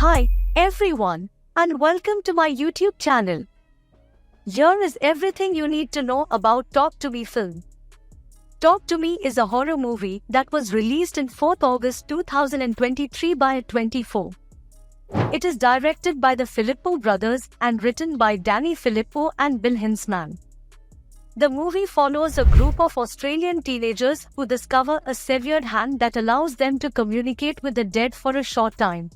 Hi everyone, and welcome to my YouTube channel. Here is everything you need to know about Talk to Me film. Talk to Me is a horror movie that was released in 4th August 2023 by 24. It is directed by the Filippo brothers and written by Danny Filippo and Bill Hinsman. The movie follows a group of Australian teenagers who discover a severed hand that allows them to communicate with the dead for a short time.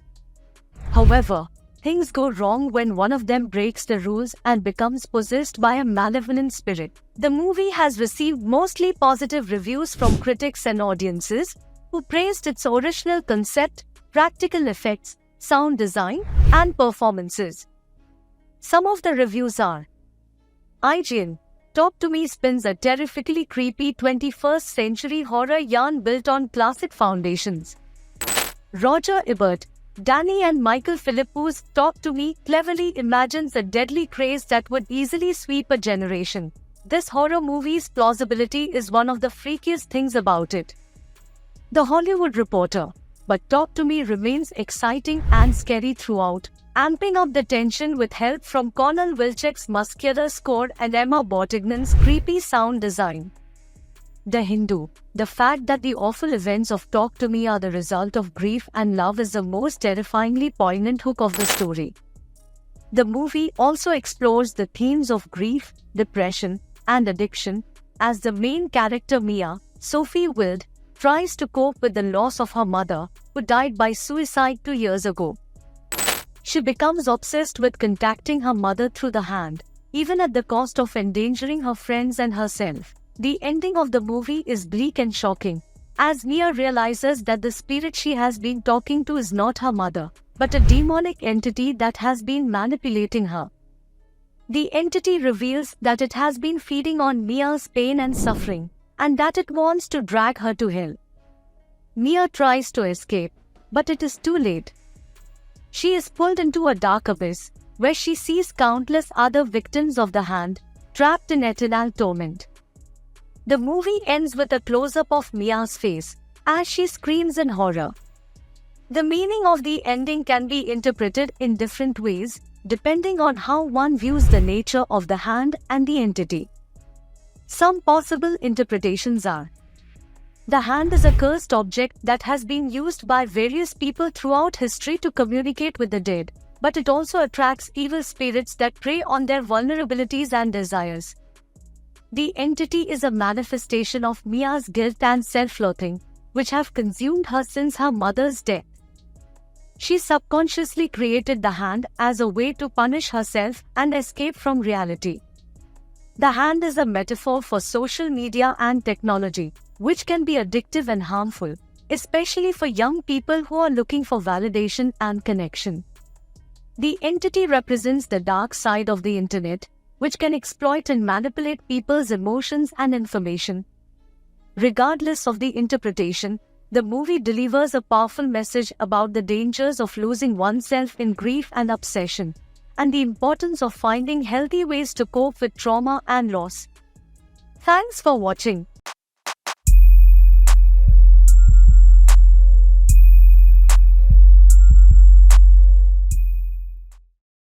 However, things go wrong when one of them breaks the rules and becomes possessed by a malevolent spirit. The movie has received mostly positive reviews from critics and audiences, who praised its original concept, practical effects, sound design, and performances. Some of the reviews are: IGN: Talk to Me spins a terrifically creepy 21st century horror yarn built on classic foundations. Roger Ebert: Danny and Michael Filippo's Talk to Me cleverly imagines a deadly craze that would easily sweep a generation. This horror movie's plausibility is one of the freakiest things about it. The Hollywood Reporter: But Talk to Me remains exciting and scary throughout, amping up the tension with help from Cornel Wilczek's muscular score and Emma Bortignan's creepy sound design. The Hindu: The fact that the awful events of Talk to Me are the result of grief and love is the most terrifyingly poignant hook of the story. The movie also explores the themes of grief, depression, and addiction, as the main character Mia, Sophie Wilde, tries to cope with the loss of her mother, who died by suicide 2 years ago. She becomes obsessed with contacting her mother through the hand, even at the cost of endangering her friends and herself. The ending of the movie is bleak and shocking, as Mia realizes that the spirit she has been talking to is not her mother, but a demonic entity that has been manipulating her. The entity reveals that it has been feeding on Mia's pain and suffering, and that it wants to drag her to hell. Mia tries to escape, but it is too late. She is pulled into a dark abyss, where she sees countless other victims of the hand, trapped in eternal torment. The movie ends with a close-up of Mia's face, as she screams in horror. The meaning of the ending can be interpreted in different ways, depending on how one views the nature of the hand and the entity. Some possible interpretations are: the hand is a cursed object that has been used by various people throughout history to communicate with the dead, but it also attracts evil spirits that prey on their vulnerabilities and desires. The entity is a manifestation of Mia's guilt and self-loathing, which have consumed her since her mother's death. She subconsciously created the hand as a way to punish herself and escape from reality. The hand is a metaphor for social media and technology, which can be addictive and harmful, especially for young people who are looking for validation and connection. The entity represents the dark side of the internet, which can exploit and manipulate people's emotions and information. Regardless of the interpretation, the movie delivers a powerful message about the dangers of losing oneself in grief and obsession, and the importance of finding healthy ways to cope with trauma and loss. Thanks for watching.